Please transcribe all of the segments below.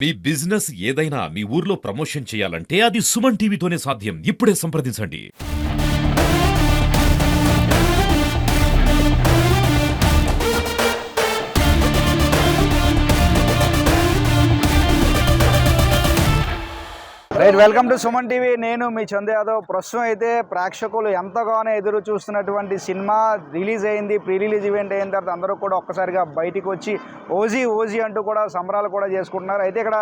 మీ business ఏదైనా మీ ఊర్లో promotion చేయాలంటే అది సుమన్ టీవీతోనే సాధ్యం. ఇప్పుడే సంప్రదించండి. Right, welcome to Suman TV. నేను మీ చందు యాదవ్. ప్రస్తుతం అయితే ప్రేక్షకులు ఎంతగానో ఎదురు చూస్తున్నటువంటి సినిమా రిలీజ్ అయింది. ప్రీ రిలీజ్ ఈవెంట్ అయిన తర్వాత అందరూ కూడా ఒక్కసారిగా బయటికి వచ్చి ఓజీ అంటూ కూడా సంబరాలు కూడా చేసుకుంటున్నారు. అయితే ఇక్కడ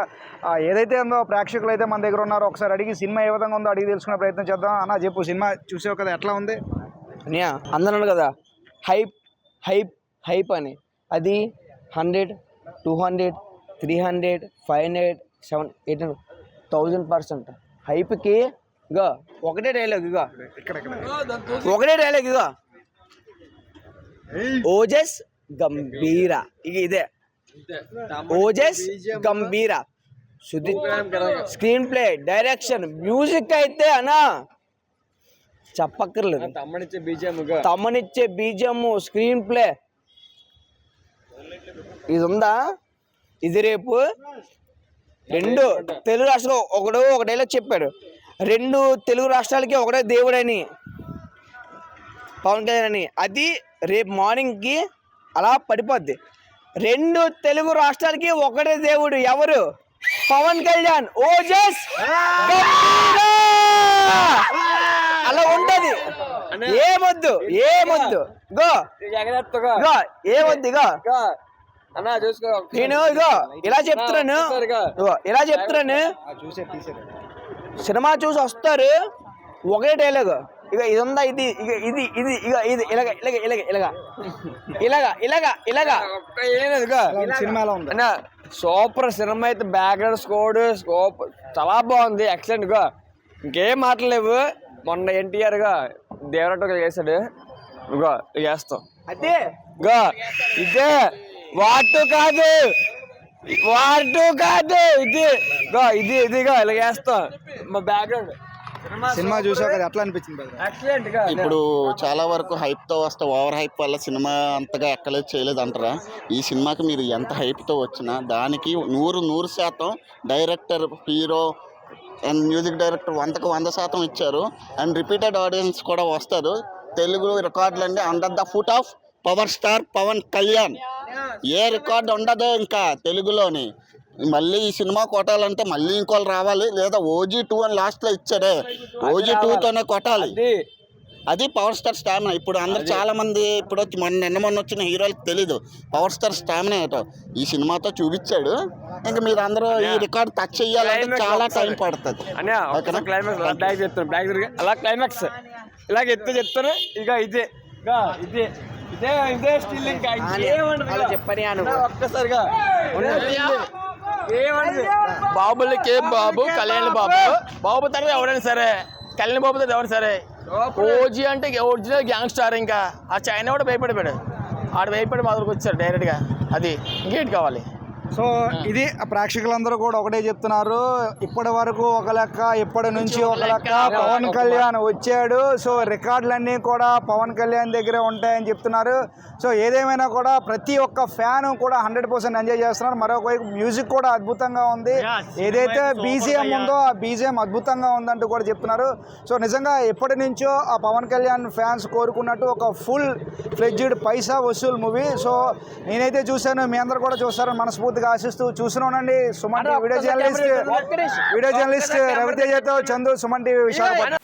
ఏదైతే ఉందో ప్రేక్షకులు అయితే మన దగ్గర ఉన్నారో ఒకసారి అడిగి సినిమా ఏ విధంగా ఉందో అడిగి తెలుసుకునే ప్రయత్నం చేద్దాం. అన్న చెప్పు, సినిమా చూసావు కదా, ఎట్లా ఉంది? అందరూ కదా హైప్ హైప్ హైప్ అని, అది 100, 200, 300, 500, 700, 800, 1000% హైప్కి ఇగో ఒకటే డైలాగ్, ఒకటే డైలాగ్, ఇగో ఓజస్ గంభీర, ఇదే ఓజస్ గంభీర. స్క్రీన్ ప్లే, డైరెక్షన్, మ్యూజిక్ అయితే అనా చెప్పక్కర్లేదు. తమ్మనిచ్చే బీజిఎం, స్క్రీన్ ప్లే ఇది ఉందా? ఇది రేపు 2 తెలుగు రాష్ట్రాలు ఒక డైలాగ్ చెప్పాడు. 2 తెలుగు రాష్ట్రాలకి ఒకటే దేవుడని, పవన్ కళ్యాణ్ అని. అది రేపు మార్నింగ్కి అలా పడిపోద్ది. 2 తెలుగు రాష్ట్రాలకి ఒకటే దేవుడు, ఎవరు? పవన్ కళ్యాణ్. ఓజస్ అలా ఉంటది. ఏమొద్దు గో ఏమొద్దు, ఇగో నేను ఇగో ఇలా చెప్తున్నాను, సినిమా చూసి వస్తారు, ఒకటే డైలాగ్, ఇక ఇది ఉందా, ఇది ఇలాగా సినిమాలో ఉంది. సూపర్ సినిమా అయితే, బ్యాక్గ్రౌండ్ స్కోర్ సూపర్, చాలా బాగుంది, ఎక్సలెంట్ గా, ఇంకేం మాటలేవు. మొన్న ఎన్టీఆర్ గా దేవరట్టు చేశాడు, ఇగో చేస్తాం అదే, ఇగో ఇదే వాటు కాదు, ఇది ఇదిగా ఇలా చేస్తాం. మా బ్యాక్గ్రౌండ్ సినిమా చూసావు కదా, ఎట్లా అనిపించింది? ఎక్సలెంట్ గా. ఇప్పుడు చాలా వరకు హైప్తో వస్తే ఓవర్ హైప్ వల్ల సినిమా అంతగా ఎక్కలేదు, చేయలేదు అంటారా? ఈ సినిమాకి మీరు ఎంత హైప్తో వచ్చినా దానికి 100% director, hero and music director 100% ఇచ్చారు. అండ్ రిపీటెడ్ ఆడియన్స్ కూడా వస్తారు. తెలుగు రికార్డులు అండి under the foot of power star Pawan Kalyan. ఏ రికార్డు ఉండదు ఇంకా తెలుగులోని. మళ్ళీ ఈ సినిమా కొట్టాలంటే మళ్ళీ ఇంకోళ్ళు రావాలి, లేదా OG 2 అని లాస్ట్లో ఇచ్చాడే, OG 2తోనే కొట్టాలి. అది పవర్ స్టార్ స్టామినా. ఇప్పుడు అందరు చాలా మంది ఇప్పుడు మొన్న వచ్చిన హీరోలకు తెలీదు పవర్ స్టార్ స్టామినా ఏటో. ఈ సినిమాతో చూపించాడు. ఇంకా మీరు అందరూ ఈ రికార్డ్ టచ్ చేయాలంటే చాలా టైం పడుతుంది. అలా క్లైమాక్స్ ఇలాగ చెప్తాను, ఇక ఇదే స్టిల్, ఇంకా ఒక్కసారిగా బాబులకి బాబు, కళ్యాణ్ బాబు తర్వాత ఎవరైనా సరే, కళ్యాణ్ బాబు తర్వాత ఎవరైనా సరే, ఓజీ అంటే ఒరిజినల్ గ్యాంగ్ స్టార్. ఇంకా ఆ చైనా కూడా భయపడిపోయాడు, ఆడు భయపడి మొదలుకు వచ్చారు డైరెక్ట్గా. అది ఇంకేంటి కావాలి? సో ఇది ప్రేక్షకులందరూ కూడా ఒకటే చెప్తున్నారు, ఇప్పటి వరకు ఒక లెక్క, ఇప్పటి నుంచి ఒక లెక్క. పవన్ కళ్యాణ్ వచ్చాడు, సో రికార్డులన్నీ కూడా పవన్ కళ్యాణ్ దగ్గరే ఉంటాయని చెప్తున్నారు. సో ఏదేమైనా కూడా ప్రతి ఒక్క ఫ్యాన్ కూడా 100% ఎంజాయ్ చేస్తున్నారు. మరొకవైపు మ్యూజిక్ కూడా అద్భుతంగా ఉంది. ఏదైతే బీజిఎం ఉందో ఆ బీజిఎం అద్భుతంగా ఉందంటూ కూడా చెప్తున్నారు. సో నిజంగా ఎప్పటి నుంచో ఆ పవన్ కళ్యాణ్ ఫ్యాన్స్ కోరుకున్నట్టు ఒక full fledged paisa vasool movie. So నేనైతే చూశాను, మీ అందరూ కూడా చూస్తారని మనస్ఫూర్తిగా ఆశిస్తూ చూస్తున్నానండి. సుమన్ టీవీ వీడియో జర్నలిస్ట్ రవితేజతో చందు, సుమన్ టీవీ విశాఖపట్నం.